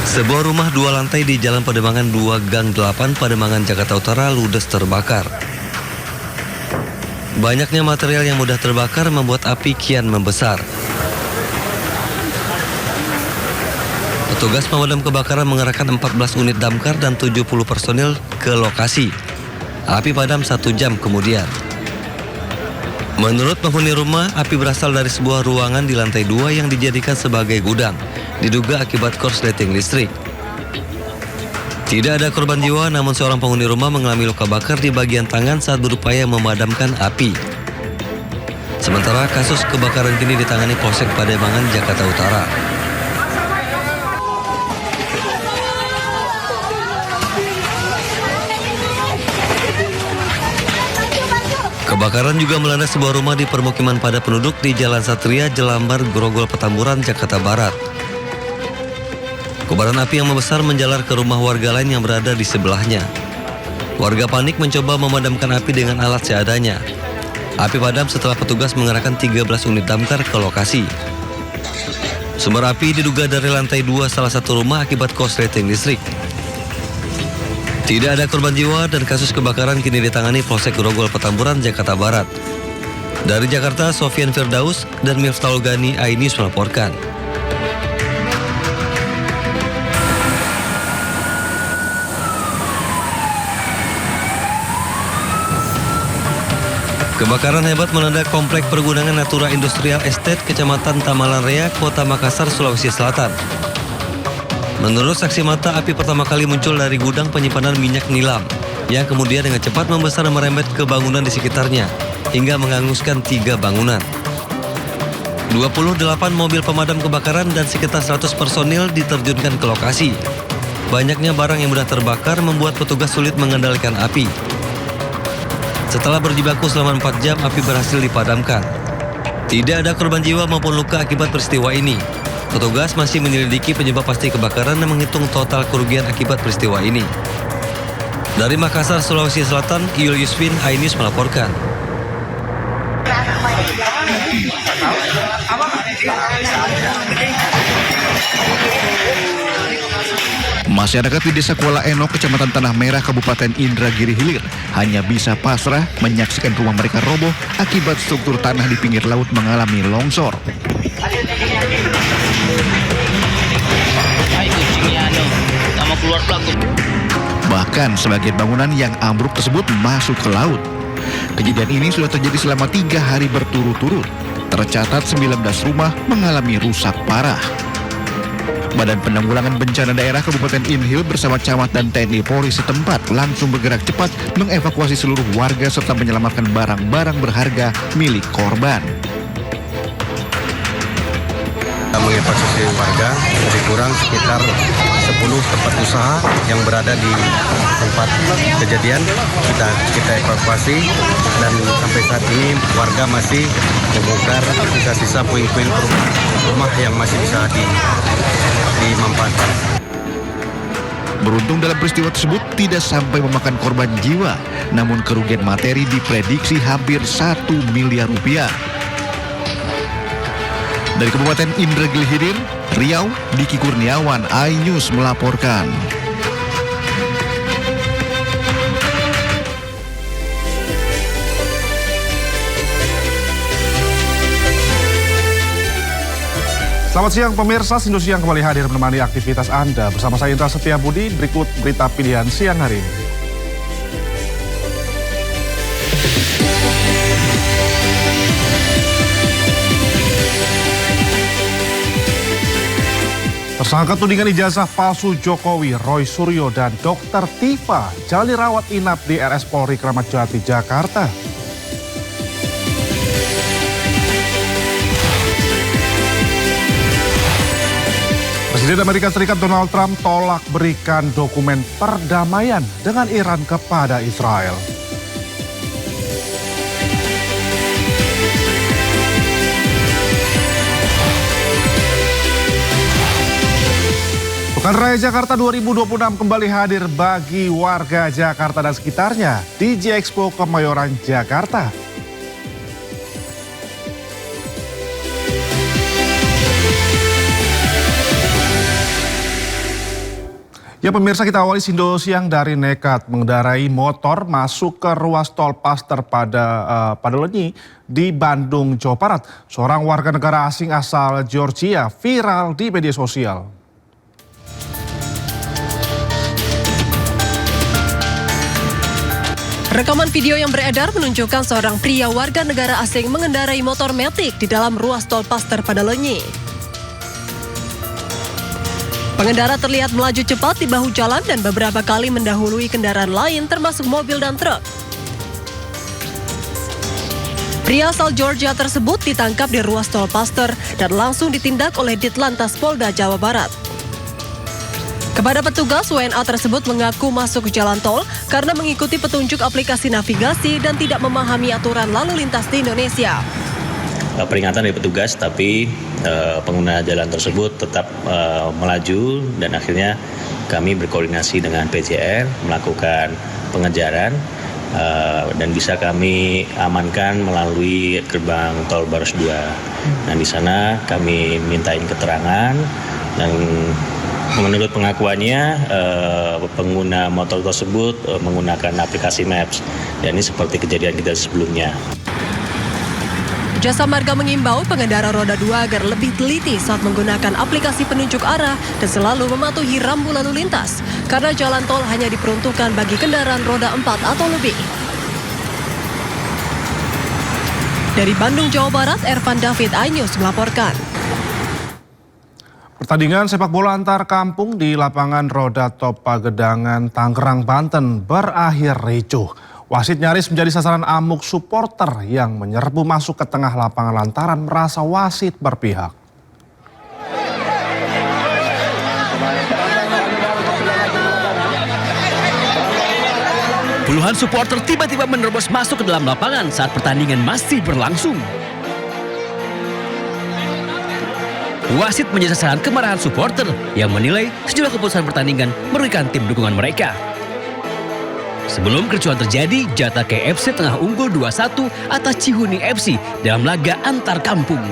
Sebuah rumah 2 lantai di Jalan Pademangan 2 Gang 8 Pademangan, Jakarta Utara ludes terbakar. Banyaknya material yang mudah terbakar membuat api kian membesar. Petugas pemadam kebakaran mengerahkan 14 unit damkar dan 70 personil ke lokasi. Api padam 1 jam kemudian. Menurut penghuni rumah, api berasal dari sebuah ruangan di lantai 2 yang dijadikan sebagai gudang. Diduga akibat korsleting listrik. Tidak ada korban jiwa, namun seorang penghuni rumah mengalami luka bakar di bagian tangan saat berupaya memadamkan api. Sementara kasus kebakaran kini ditangani Polsek Pademangan, Jakarta Utara. Kebakaran juga melanda sebuah rumah di permukiman padat penduduk di Jalan Satria, Jelambar, Grogol, Petamburan, Jakarta Barat. Kobaran api yang membesar menjalar ke rumah warga lain yang berada di sebelahnya. Warga panik mencoba memadamkan api dengan alat seadanya. Api padam setelah petugas mengerahkan 13 unit damkar ke lokasi. Sumber api diduga dari lantai 2 salah satu rumah akibat korsleting listrik. Tidak ada korban jiwa dan kasus kebakaran kini ditangani Polsek Grogol, Petamburan, Jakarta Barat. Dari Jakarta, Sofian Firdaus dan Miftahul Gani Ainis melaporkan. Kebakaran hebat melanda komplek pergunungan Natura Industrial Estate, Kecamatan Tamalan Rea, Kota Makassar, Sulawesi Selatan. Menurut saksi mata, api pertama kali muncul dari gudang penyimpanan minyak nilam, yang kemudian dengan cepat membesar dan merembet ke bangunan di sekitarnya, hingga menghanguskan 3 bangunan. 28 mobil pemadam kebakaran dan sekitar 100 personil diterjunkan ke lokasi. Banyaknya barang yang mudah terbakar membuat petugas sulit mengendalikan api. Setelah berjibaku selama 4 jam, api berhasil dipadamkan. Tidak ada korban jiwa maupun luka akibat peristiwa ini. Petugas masih menyelidiki penyebab pasti kebakaran dan menghitung total kerugian akibat peristiwa ini. Dari Makassar, Sulawesi Selatan, Yul Yuswin Ainis melaporkan. Masyarakat di Desa Kuala Eno, Kecamatan Tanah Merah, Kabupaten Indragiri Hilir hanya bisa pasrah menyaksikan rumah mereka roboh akibat struktur tanah di pinggir laut mengalami longsor. Bahkan sebagian bangunan yang ambruk tersebut masuk ke laut. Kejadian ini sudah terjadi selama 3 hari berturut-turut. Tercatat 19 rumah mengalami rusak parah. Badan Penanggulangan Bencana Daerah Kabupaten Inhil bersama camat dan TNI Polri setempat langsung bergerak cepat mengevakuasi seluruh warga serta menyelamatkan barang-barang berharga milik korban. Mengevakuasi warga, lebih kurang sekitar 10 tempat usaha yang berada di tempat kejadian kita evakuasi, dan sampai saat ini warga masih membongkar sisa-sisa puing-puing rumah yang masih bisa dimanfaatkan. Beruntung dalam peristiwa tersebut tidak sampai memakan korban jiwa, namun kerugian materi diprediksi hampir 1 miliar rupiah. Dari Kabupaten Indragiri Hilir, Riau, Diki Kurniawan, iNews melaporkan. Selamat siang pemirsa, Sindo Siang kembali hadir menemani aktivitas Anda. Bersama saya Indra Setiabudi, berikut berita pilihan siang hari ini. Tersangka tudingan ijazah palsu Jokowi, Roy Suryo dan Dr. Tifa jalani rawat inap di RS Polri Kramat Jati, Jakarta. Presiden Amerika Serikat Donald Trump tolak berikan dokumen perdamaian dengan Iran kepada Israel. Pekan Raya Jakarta 2026 kembali hadir bagi warga Jakarta dan sekitarnya di J-Expo Kemayoran, Jakarta. Ya pemirsa, kita awali Sindo Siang dari nekat mengendarai motor masuk ke ruas tol Paster pada Lenyi di Bandung, Jawa Barat. Seorang warga negara asing asal Georgia viral di media sosial. Rekaman video yang beredar menunjukkan seorang pria warga negara asing mengendarai motor metik di dalam ruas tol Paster pada Lenyi. Pengendara terlihat melaju cepat di bahu jalan dan beberapa kali mendahului kendaraan lain termasuk mobil dan truk. Pria asal Georgia tersebut ditangkap di ruas tol Paster dan langsung ditindak oleh Ditlantas Polda Jawa Barat. Kepada petugas, WNA tersebut mengaku masuk ke jalan tol karena mengikuti petunjuk aplikasi navigasi dan tidak memahami aturan lalu lintas di Indonesia. Peringatan dari petugas, tapi pengguna jalan tersebut tetap melaju dan akhirnya kami berkoordinasi dengan PJR melakukan pengejaran dan bisa kami amankan melalui gerbang tol Baros 2. Nah, di sana kami mintain keterangan dan menurut pengakuannya pengguna motor tersebut menggunakan aplikasi Maps dan ini seperti kejadian kita sebelumnya. Jasa Marga mengimbau pengendara roda 2 agar lebih teliti saat menggunakan aplikasi penunjuk arah dan selalu mematuhi rambu lalu lintas karena jalan tol hanya diperuntukkan bagi kendaraan roda 4 atau lebih. Dari Bandung, Jawa Barat, Ervan David, iNews melaporkan. Pertandingan sepak bola antar kampung di lapangan Roda Top Pagedangan, Tangerang, Banten berakhir ricuh. Wasit nyaris menjadi sasaran amuk supporter yang menyerbu masuk ke tengah lapangan lantaran merasa wasit berpihak. Puluhan supporter tiba-tiba menerobos masuk ke dalam lapangan saat pertandingan masih berlangsung. Wasit menjadi sasaran kemarahan supporter yang menilai sejumlah keputusan pertandingan merugikan tim dukungan mereka. Sebelum kericuhan terjadi, Jatah KFC tengah unggul 2-1 atas Cihuni FC dalam laga antar kampung.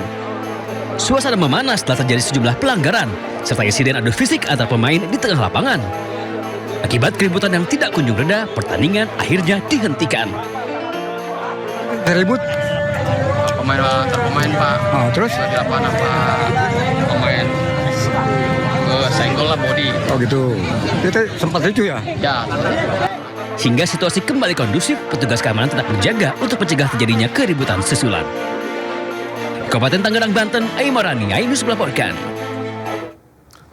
Suasana memanas setelah terjadi sejumlah pelanggaran serta insiden adu fisik antar pemain di tengah lapangan. Akibat keributan yang tidak kunjung reda, pertandingan akhirnya dihentikan. Ribut? Pemain antar pemain, Pak. Oh, terus? Lagi apa pemain senggol lah body. Oh gitu. Itu sempat ricu ya? Ya. Hingga situasi kembali kondusif, petugas keamanan tetap berjaga untuk mencegah terjadinya keributan susulan. Kabupaten Tangerang, Banten, Aimarani, iNews melaporkan.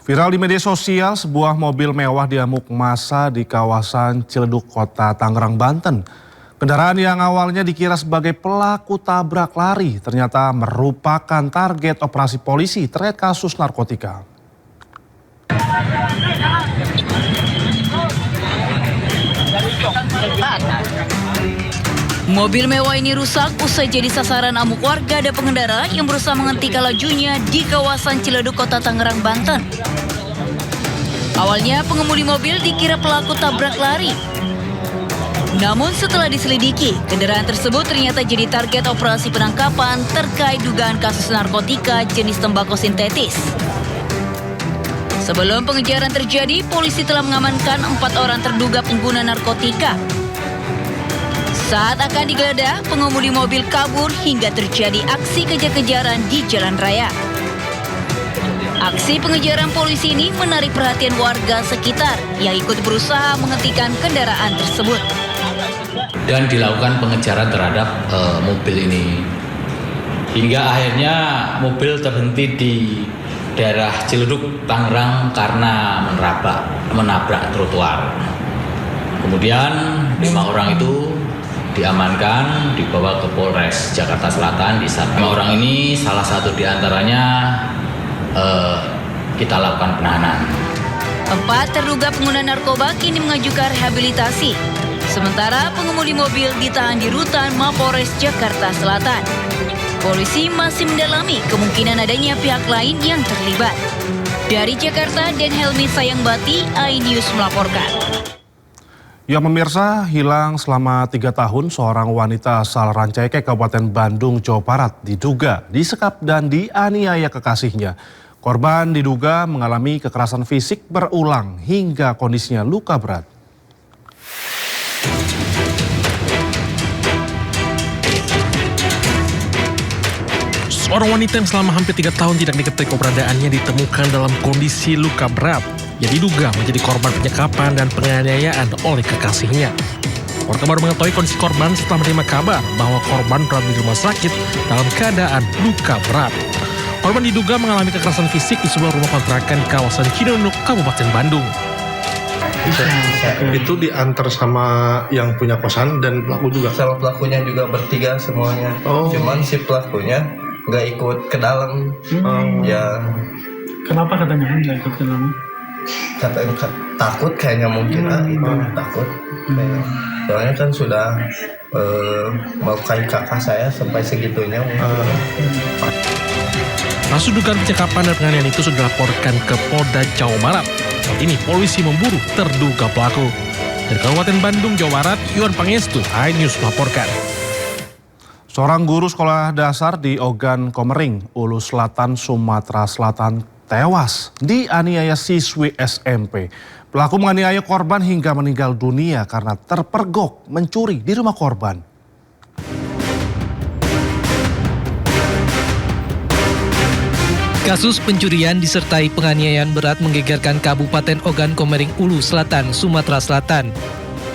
Viral di media sosial, sebuah mobil mewah diamuk massa di kawasan Ciledug, Kota Tangerang, Banten. Kendaraan yang awalnya dikira sebagai pelaku tabrak lari ternyata merupakan target operasi polisi terkait kasus narkotika. Mobil mewah ini rusak usai jadi sasaran amuk warga dan pengendara yang berusaha menghentikan lajunya di kawasan Ciledug, Kota Tangerang, Banten. Awalnya pengemudi mobil dikira pelaku tabrak lari. Namun setelah diselidiki, kendaraan tersebut ternyata jadi target operasi penangkapan terkait dugaan kasus narkotika jenis tembakau sintetis. Sebelum pengejaran terjadi, polisi telah mengamankan 4 orang terduga pengguna narkotika. Saat akan digeledah, pengemudi mobil kabur hingga terjadi aksi kejar-kejaran di jalan raya. Aksi pengejaran polisi ini menarik perhatian warga sekitar yang ikut berusaha menghentikan kendaraan tersebut. Dan dilakukan pengejaran terhadap mobil ini. Hingga akhirnya mobil terhenti di daerah Ciledug, Tangerang karena menabrak trotoar. Kemudian 5 orang itu diamankan, dibawa ke Polres Jakarta Selatan. Di saat 5 orang ini salah satu diantaranya kita lakukan penahanan. 4 terduga pengguna narkoba kini mengajukan rehabilitasi. Sementara pengemudi mobil ditahan di rutan Mapolres Jakarta Selatan. Polisi masih mendalami kemungkinan adanya pihak lain yang terlibat. Dari Jakarta, Dan Helmi Sayangbati, iNews melaporkan. Ya pemirsa, hilang selama 3 tahun seorang wanita asal Rancaikek, Kabupaten Bandung, Jawa Barat diduga disekap dan dianiaya kekasihnya. Korban diduga mengalami kekerasan fisik berulang hingga kondisinya luka berat. Seorang wanita yang selama hampir 3 tahun tidak diketahui keberadaannya ditemukan dalam kondisi luka berat yang diduga menjadi korban penyekapan dan penganiayaan oleh kekasihnya. Warga baru mengetahui kondisi korban setelah menerima kabar bahwa korban berada di rumah sakit dalam keadaan luka berat. Korban diduga mengalami kekerasan fisik di sebuah rumah kontrakan di kawasan Cidonuk, Kabupaten Bandung. Itu diantar sama yang punya kosan dan pelaku juga? Sama pelakunya juga bertiga semuanya. Cuman si pelakunya nggak ikut ke dalam. Ya. Kenapa katanya nggak ikut ke dalam? Katanya takut kayaknya mungkin takut. Soalnya kan sudah melukai kakak saya sampai segitunya. Kasus dugaan penyekapan dan penganiayaan itu sudah dilaporkan ke Polda Jawa Barat. Saat ini polisi memburu terduga pelaku. Dari Kabupaten Bandung, Jawa Barat, Yuan Pangestu, iNews melaporkan. Seorang guru sekolah dasar di Ogan Komering, Ulu Selatan, Sumatera Selatan tewas dianiaya siswi SMP. Pelaku menganiaya korban hingga meninggal dunia karena terpergok mencuri di rumah korban. Kasus pencurian disertai penganiayaan berat menggegerkan Kabupaten Ogan Komering Ulu Selatan, Sumatera Selatan.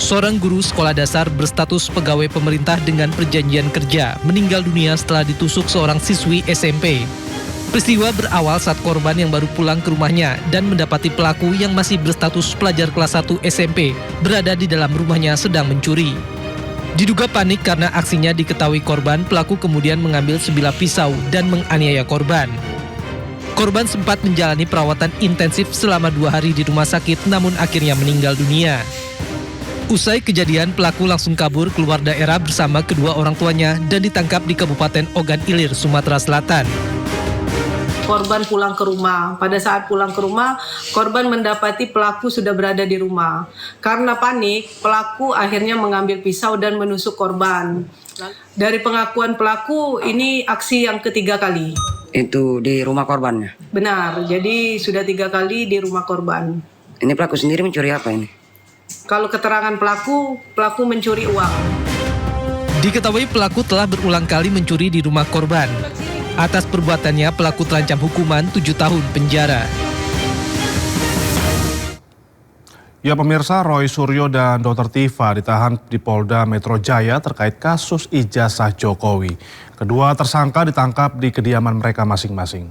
Seorang guru sekolah dasar berstatus pegawai pemerintah dengan perjanjian kerja meninggal dunia setelah ditusuk seorang siswi SMP. Peristiwa berawal saat korban yang baru pulang ke rumahnya dan mendapati pelaku yang masih berstatus pelajar kelas 1 SMP berada di dalam rumahnya sedang mencuri. Diduga panik karena aksinya diketahui korban, pelaku kemudian mengambil sebilah pisau dan menganiaya korban. Korban sempat menjalani perawatan intensif selama 2 hari di rumah sakit, namun akhirnya meninggal dunia. Usai kejadian, pelaku langsung kabur keluar daerah bersama kedua orang tuanya dan ditangkap di Kabupaten Ogan Ilir, Sumatera Selatan. Korban pulang ke rumah. Pada saat pulang ke rumah, korban mendapati pelaku sudah berada di rumah. Karena panik, pelaku akhirnya mengambil pisau dan menusuk korban. Dari pengakuan pelaku, ini aksi yang ketiga kali. Itu di rumah korbannya? Benar, jadi sudah 3 kali di rumah korban. Ini pelaku sendiri mencuri apa ini? Kalau keterangan pelaku mencuri uang. Diketahui pelaku telah berulang kali mencuri di rumah korban. Atas perbuatannya, pelaku terancam hukuman 7 tahun penjara. Ya pemirsa, Roy Suryo dan Dr. Tifa ditahan di Polda Metro Jaya terkait kasus ijazah Jokowi. Kedua tersangka ditangkap di kediaman mereka masing-masing.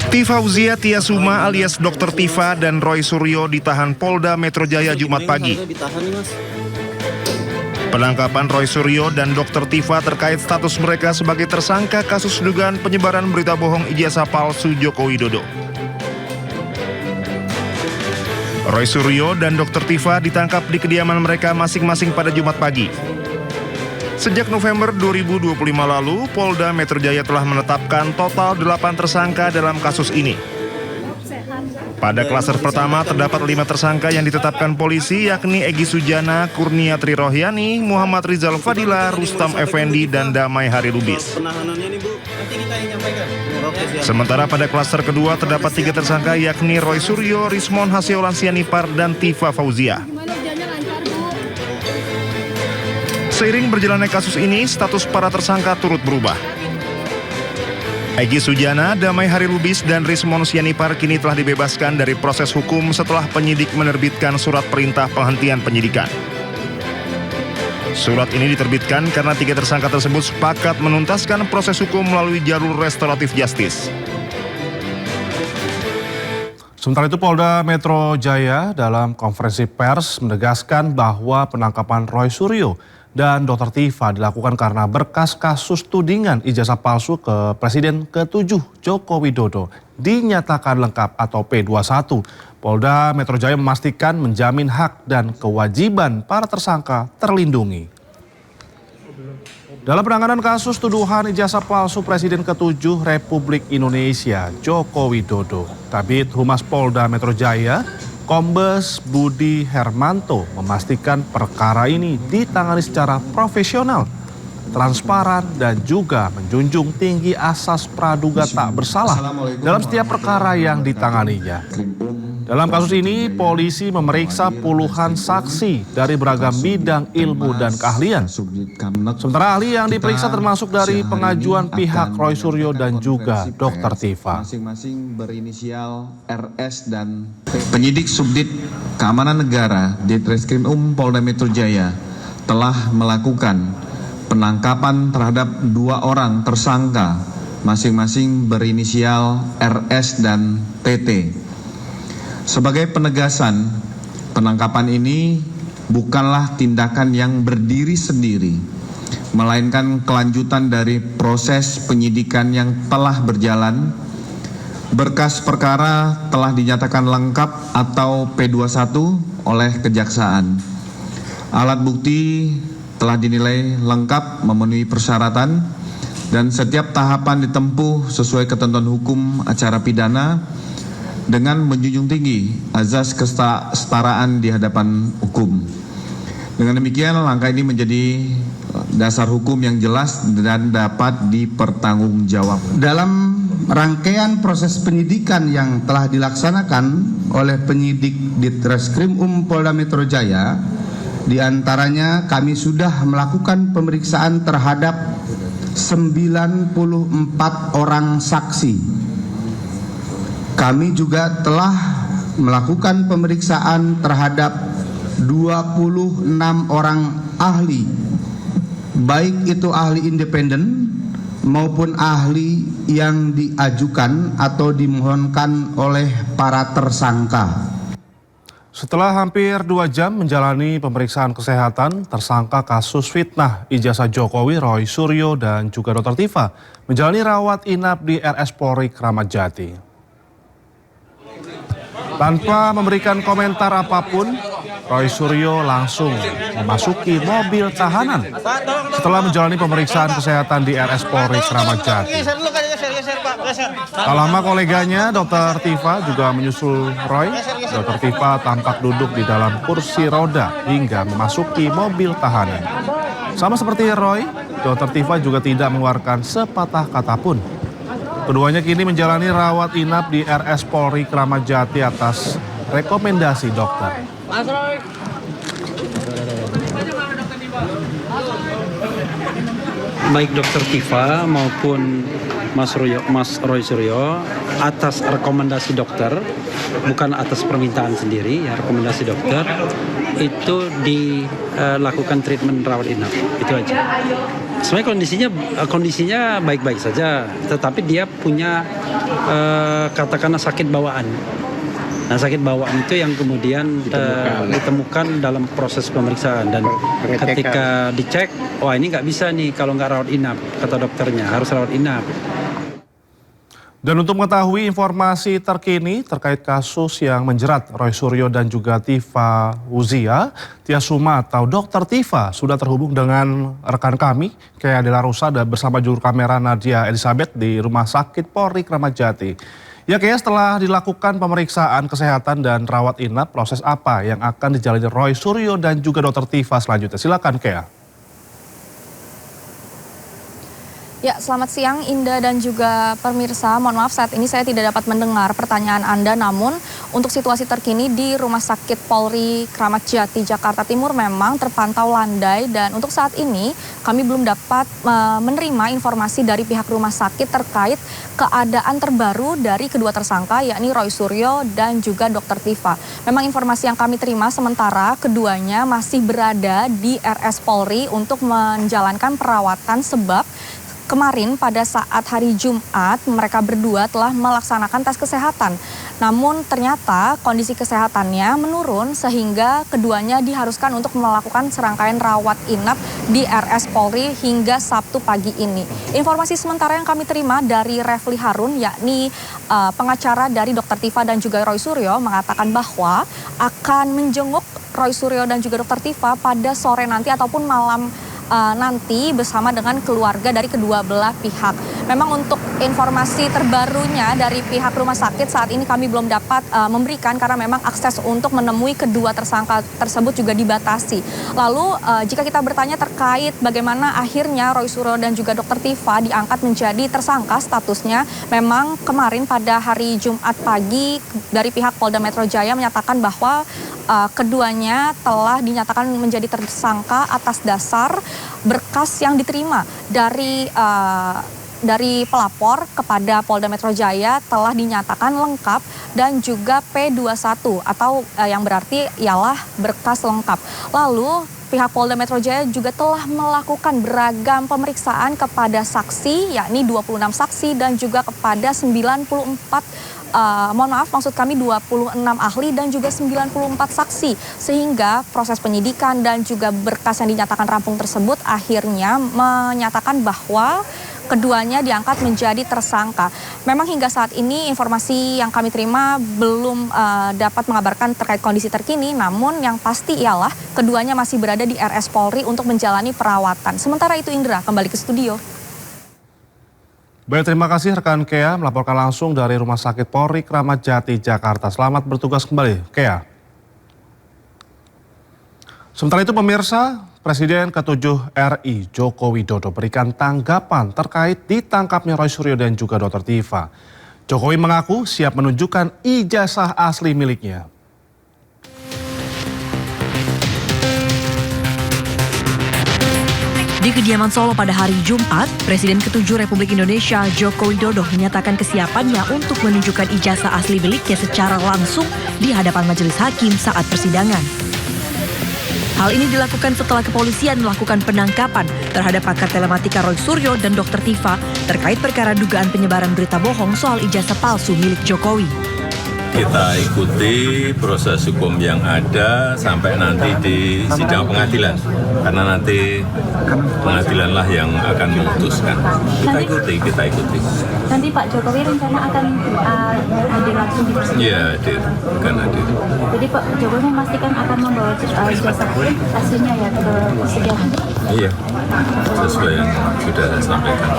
Tifa Fauzia Tiasuma alias Dr. Tifa dan Roy Suryo ditahan Polda Metro Jaya Jumat pagi. Penangkapan Roy Suryo dan Dr. Tifa terkait status mereka sebagai tersangka kasus dugaan penyebaran berita bohong ijazah palsu Joko Widodo. Roy Suryo dan Dr. Tifa ditangkap di kediaman mereka masing-masing pada Jumat pagi. Sejak November 2025 lalu, Polda Metro Jaya telah menetapkan total 8 tersangka dalam kasus ini. Pada klaster pertama terdapat 5 tersangka yang ditetapkan polisi, yakni Egy Sujana, Kurnia Tri Rohyani, Muhammad Rizal Fadila, Rustam Effendi, dan Damai Hari Lubis. Sementara pada klaster kedua terdapat 3 tersangka, yakni Roy Suryo, Rismon Haseolan Sianipar, dan Tifa Fauzia. Seiring berjalannya kasus ini, status para tersangka turut berubah. Egy Sujana, Damai Hari Lubis, dan Rismon Sianipar kini telah dibebaskan dari proses hukum setelah penyidik menerbitkan surat perintah penghentian penyidikan. Surat ini diterbitkan karena 3 tersangka tersebut sepakat menuntaskan proses hukum melalui jalur restoratif justice. Sementara itu Polda Metro Jaya dalam konferensi pers menegaskan bahwa penangkapan Roy Suryo dan Dr. Tifa dilakukan karena berkas kasus tudingan ijazah palsu ke Presiden ke-7 Joko Widodo dinyatakan lengkap atau P21. Polda Metro Jaya memastikan menjamin hak dan kewajiban para tersangka terlindungi. Dalam penanganan kasus tuduhan ijazah palsu Presiden ke-7 Republik Indonesia Joko Widodo, Kabid Humas Polda Metro Jaya Kombes Budi Hermanto memastikan perkara ini ditangani secara profesional. transparan, dan juga menjunjung tinggi asas praduga tak bersalah dalam setiap perkara yang ditanganinya. Dalam kasus ini, polisi memeriksa puluhan saksi dari beragam bidang ilmu dan keahlian. Sementara ahli yang diperiksa termasuk dari pengajuan pihak Roy Suryo dan juga Dr. Tifa. Masing-masing berinisial RS dan penyidik Subdit Keamanan Negara di Treskrim Polda Metro Jaya telah melakukan penangkapan terhadap 2 orang tersangka masing-masing berinisial RS dan TT. Sebagai penegasan, penangkapan ini bukanlah tindakan yang berdiri sendiri, melainkan kelanjutan dari proses penyidikan yang telah berjalan. Berkas perkara telah dinyatakan lengkap atau P21 oleh Kejaksaan. Alat bukti telah dinilai lengkap memenuhi persyaratan dan setiap tahapan ditempuh sesuai ketentuan hukum acara pidana dengan menjunjung tinggi azas kesetaraan di hadapan hukum. Dengan demikian, langkah ini menjadi dasar hukum yang jelas dan dapat dipertanggungjawabkan. Dalam rangkaian proses penyidikan yang telah dilaksanakan oleh penyidik di Treskrim Polda Metro Jaya, di antaranya kami sudah melakukan pemeriksaan terhadap 94 orang saksi. Kami juga telah melakukan pemeriksaan terhadap 26 orang ahli, baik itu ahli independen maupun ahli yang diajukan atau dimohonkan oleh para tersangka. Setelah hampir 2 jam menjalani pemeriksaan kesehatan, tersangka kasus fitnah ijazah Jokowi, Roy Suryo, dan juga Dr. Tifa menjalani rawat inap di RS Polri Kramat Jati. Tanpa memberikan komentar apapun, Roy Suryo langsung memasuki mobil tahanan setelah menjalani pemeriksaan kesehatan di RS Polri Kramat Jati. Tak lama koleganya, Dr. Tifa, juga menyusul Roy. Dr. Tifa tampak duduk di dalam kursi roda hingga memasuki mobil tahanan. Sama seperti Roy, Dr. Tifa juga tidak mengeluarkan sepatah kata pun. Keduanya kini menjalani rawat inap di RS Polri Kramat Jati atas rekomendasi dokter. Baik Dr. Tifa maupun Mas Roy Suryo atas rekomendasi dokter, bukan atas permintaan sendiri, ya rekomendasi dokter, itu dilakukan treatment rawat inap, itu aja. Sebenarnya kondisinya baik-baik saja, tetapi dia punya katakanlah sakit bawaan. Nah, sakit bawaan itu yang kemudian ditemukan dalam proses pemeriksaan, dan ketika dicek, wah ini nggak bisa nih kalau nggak rawat inap, kata dokternya harus rawat inap. Dan untuk mengetahui informasi terkini terkait kasus yang menjerat Roy Suryo dan juga Tifa Huzia, Tia Suma atau Dr. Tifa sudah terhubung dengan rekan kami, Kea Dela Rosa, dan bersama juru kamera Nadia Elizabeth di Rumah Sakit Polri Kramat Jati. Ya Kea, setelah dilakukan pemeriksaan kesehatan dan rawat inap, proses apa yang akan dijalani Roy Suryo dan juga Dr. Tifa selanjutnya? Silakan Kea. Ya, selamat siang Indah dan juga pemirsa. Mohon maaf saat ini saya tidak dapat mendengar pertanyaan Anda, namun untuk situasi terkini di Rumah Sakit Polri Kramat Jati, Jakarta Timur memang terpantau landai, dan untuk saat ini kami belum dapat menerima informasi dari pihak rumah sakit terkait keadaan terbaru dari kedua tersangka, yakni Roy Suryo dan juga Dr. Tifa. Memang informasi yang kami terima sementara keduanya masih berada di RS Polri untuk menjalankan perawatan, sebab kemarin pada saat hari Jumat mereka berdua telah melaksanakan tes kesehatan. Namun ternyata kondisi kesehatannya menurun sehingga keduanya diharuskan untuk melakukan serangkaian rawat inap di RS Polri hingga Sabtu pagi ini. Informasi sementara yang kami terima dari Refli Harun, yakni pengacara dari Dr. Tifa dan juga Roy Suryo, mengatakan bahwa akan menjenguk Roy Suryo dan juga Dr. Tifa pada sore nanti ataupun malam nanti bersama dengan keluarga dari kedua belah pihak. Memang untuk informasi terbarunya dari pihak rumah sakit saat ini kami belum dapat memberikan karena memang akses untuk menemui kedua tersangka tersebut juga dibatasi. Lalu jika kita bertanya terkait bagaimana akhirnya Roy Suryo dan juga Dr. Tifa diangkat menjadi tersangka statusnya, memang kemarin pada hari Jumat pagi dari pihak Polda Metro Jaya menyatakan bahwa keduanya telah dinyatakan menjadi tersangka atas dasar berkas yang diterima dari pelapor kepada Polda Metro Jaya telah dinyatakan lengkap dan juga P21 atau yang berarti ialah berkas lengkap. Lalu pihak Polda Metro Jaya juga telah melakukan beragam pemeriksaan kepada saksi, yakni 26 saksi dan juga kepada 26 ahli dan juga 94 saksi. Sehingga proses penyidikan dan juga berkas yang dinyatakan rampung tersebut akhirnya menyatakan bahwa keduanya diangkat menjadi tersangka. Memang hingga saat ini informasi yang kami terima belum dapat mengabarkan terkait kondisi terkini, namun yang pasti ialah keduanya masih berada di RS Polri untuk menjalani perawatan. Sementara itu Indra, kembali ke studio. Baik, terima kasih rekan Kea melaporkan langsung dari Rumah Sakit Polri Kramat Jati, Jakarta. Selamat bertugas kembali, Kea. Sementara itu pemirsa, Presiden ke-7 RI Joko Widodo berikan tanggapan terkait ditangkapnya Roy Suryo dan juga Dr. Tifa. Jokowi mengaku siap menunjukkan ijazah asli miliknya. Di kediaman Solo pada hari Jumat, Presiden ke-7 Republik Indonesia Joko Widodo menyatakan kesiapannya untuk menunjukkan ijazah asli miliknya secara langsung di hadapan majelis hakim saat persidangan. Hal ini dilakukan setelah kepolisian melakukan penangkapan terhadap pakar telematika Roy Suryo dan Dr. Tifa terkait perkara dugaan penyebaran berita bohong soal ijazah palsu milik Jokowi. Kita ikuti proses hukum yang ada sampai nanti di sidang pengadilan. Karena nanti pengadilanlah yang akan memutuskan. Kita ikuti. Nanti Pak Jokowi rencana akan hadir langsung di persidangan? Iya, akan hadir. Jadi Pak Jokowi memastikan akan membawa ijazah aslinya ya ke persidangan? Iya, sesuai yang sudah saya sampaikan.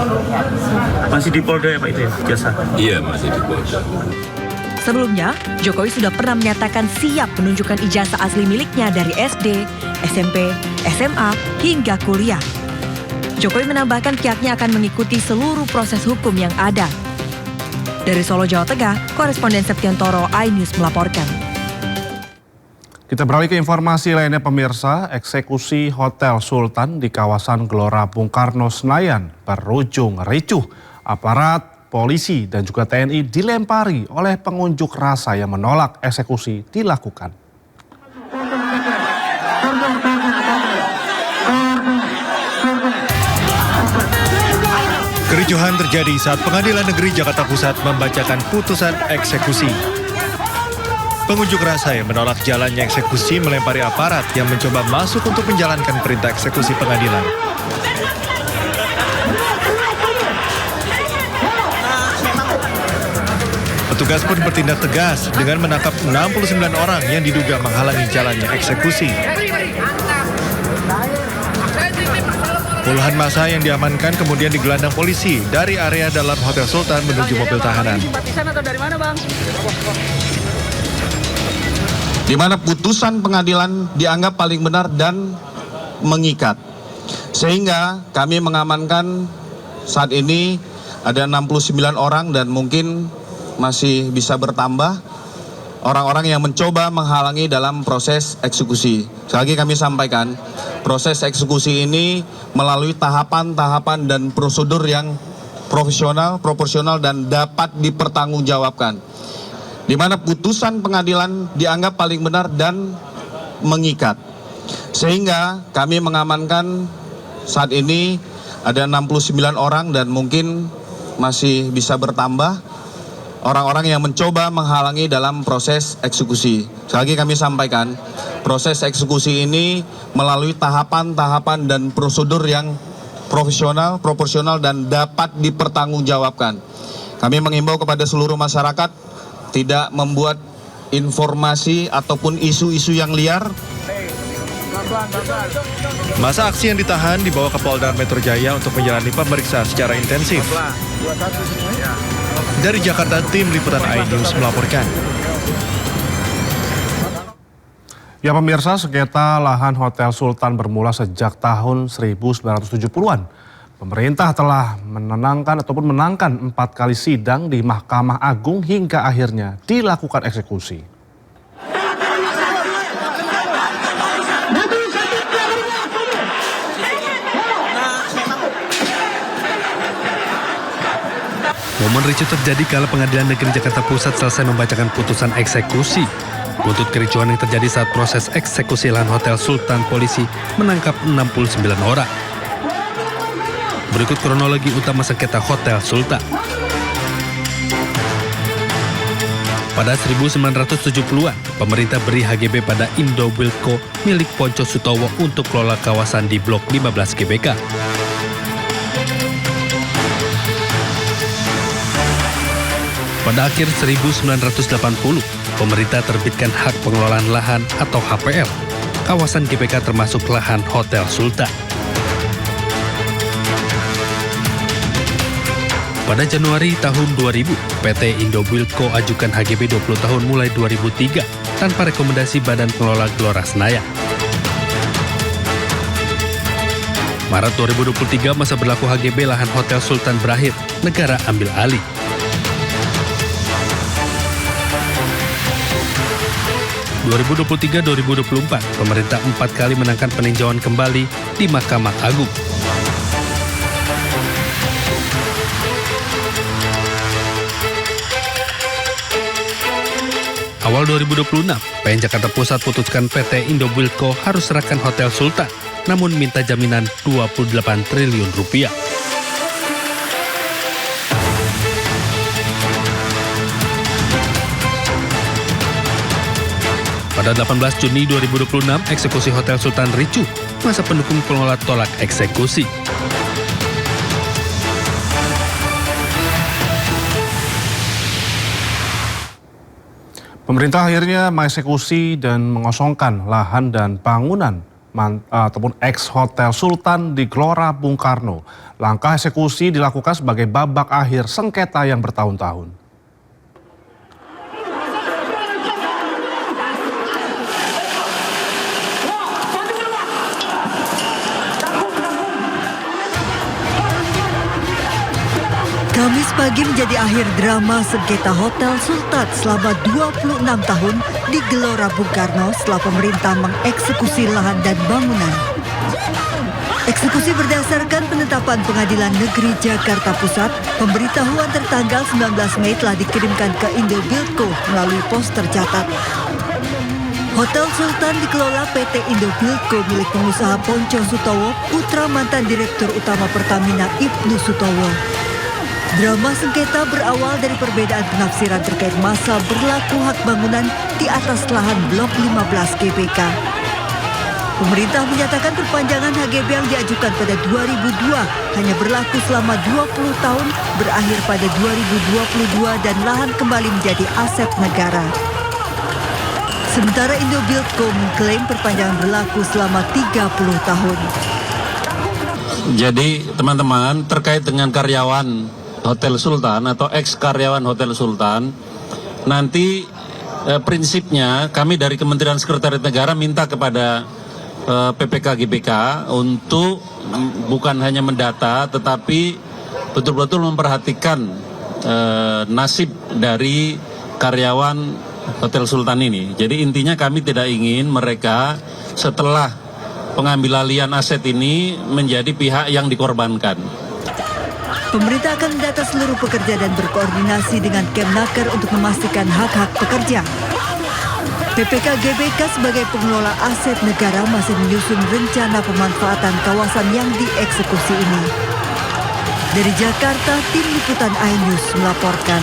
Masih di Polda ya Pak itu ya, ijazah? Iya, masih di Polda. Sebelumnya, Jokowi sudah pernah menyatakan siap menunjukkan ijazah asli miliknya dari SD, SMP, SMA, hingga kuliah. Jokowi menambahkan pihaknya akan mengikuti seluruh proses hukum yang ada. Dari Solo, Jawa Tengah, koresponden Septiantoro iNews melaporkan. Kita beralih ke informasi lainnya pemirsa, eksekusi Hotel Sultan di kawasan Gelora Bung Karno Senayan berujung ricuh. Aparat polisi dan juga TNI dilempari oleh pengunjuk rasa yang menolak eksekusi dilakukan. Kericuhan terjadi saat Pengadilan Negeri Jakarta Pusat membacakan putusan eksekusi. Pengunjuk rasa yang menolak jalannya eksekusi melempari aparat yang mencoba masuk untuk menjalankan perintah eksekusi pengadilan. Petugas pun bertindak tegas dengan menangkap 69 orang yang diduga menghalangi jalannya eksekusi. Puluhan massa yang diamankan kemudian digelandang polisi dari area dalam Hotel Sultan menuju mobil tahanan. Di mana putusan pengadilan dianggap paling benar dan mengikat. Sehingga kami mengamankan saat ini ada 69 orang dan mungkin masih bisa bertambah orang-orang yang mencoba menghalangi dalam proses eksekusi. Sekali lagi kami sampaikan, proses eksekusi ini melalui tahapan-tahapan dan prosedur yang profesional, proporsional dan dapat dipertanggungjawabkan. Di mana putusan pengadilan dianggap paling benar dan mengikat. Sehingga kami mengamankan saat ini ada 69 orang dan mungkin masih bisa bertambah orang-orang yang mencoba menghalangi dalam proses eksekusi. Sekali lagi kami sampaikan, proses eksekusi ini melalui tahapan-tahapan dan prosedur yang profesional, proporsional dan dapat dipertanggungjawabkan. Kami mengimbau kepada seluruh masyarakat tidak membuat informasi ataupun isu-isu yang liar Masa aksi yang ditahan dibawa ke Polda Metro Jaya untuk menjalani pemeriksaan secara intensif. Dari Jakarta, tim liputan iNews melaporkan. Ya pemirsa, sengketa lahan Hotel Sultan bermula sejak tahun 1970-an. Pemerintah telah menangkan 4 kali sidang di Mahkamah Agung hingga akhirnya dilakukan eksekusi. Momen ricuh terjadi kala Pengadilan Negeri Jakarta Pusat selesai membacakan putusan eksekusi. Buntut kericuhan yang terjadi saat proses eksekusi lahan Hotel Sultan, polisi menangkap 69 orang. Berikut kronologi utama sengketa Hotel Sultan. Pada 1970-an, pemerintah beri HGB pada Indobuildco milik Ponco Sutowo untuk kelola kawasan di Blok 15 GBK. Pada akhir 1980, pemerintah terbitkan hak pengelolaan lahan atau HPL. Kawasan GBK termasuk lahan Hotel Sultan. Pada Januari tahun 2000, PT Indobuildco ajukan HGB 20 tahun mulai 2003 tanpa rekomendasi Badan Pengelola Gelora Senayan. Maret 2023 masa berlaku HGB lahan Hotel Sultan berakhir, negara ambil alih. (2023-2024), pemerintah 4 kali menangkan peninjauan kembali di Mahkamah Agung. Awal 2026, PN Jakarta Pusat putuskan PT Indobuildco harus serahkan Hotel Sultan, namun minta jaminan 28 triliun rupiah. Pada 18 Juni 2026, eksekusi Hotel Sultan ricuh, masa pendukung pengelola tolak eksekusi. Pemerintah akhirnya mengeksekusi dan mengosongkan lahan dan bangunan ataupun ex-Hotel Sultan di Gelora Bung Karno. Langkah eksekusi dilakukan sebagai babak akhir sengketa yang bertahun-tahun. Kamis pagi menjadi akhir drama sengketa Hotel Sultan selama 26 tahun di Gelora Bung Karno setelah pemerintah mengeksekusi lahan dan bangunan. Eksekusi berdasarkan penetapan Pengadilan Negeri Jakarta Pusat, pemberitahuan tertanggal 19 Mei telah dikirimkan ke Indobuildco melalui pos tercatat. Hotel Sultan dikelola PT Indobuildco milik pengusaha Ponco Sutowo, putra mantan Direktur Utama Pertamina Ibnu Sutowo. Drama sengketa berawal dari perbedaan penafsiran terkait masa berlaku hak bangunan di atas lahan Blok 15 GBK. Pemerintah menyatakan perpanjangan HGB yang diajukan pada 2002 hanya berlaku selama 20 tahun, berakhir pada 2022 dan lahan kembali menjadi aset negara. Sementara Indobuildco mengklaim perpanjangan berlaku selama 30 tahun. Jadi teman-teman, terkait dengan karyawan Hotel Sultan atau ex-karyawan Hotel Sultan, nanti prinsipnya kami dari Kementerian Sekretariat Negara minta kepada PPK GBK untuk bukan hanya mendata tetapi betul-betul memperhatikan nasib dari karyawan Hotel Sultan ini. Jadi intinya kami tidak ingin mereka setelah pengambil alihan aset ini menjadi pihak yang dikorbankan. Pemerintah akan mendata seluruh pekerja dan berkoordinasi dengan Kemnaker untuk memastikan hak-hak pekerja. PPK GBK sebagai pengelola aset negara masih menyusun rencana pemanfaatan kawasan yang dieksekusi ini. Dari Jakarta, tim liputan iNews melaporkan.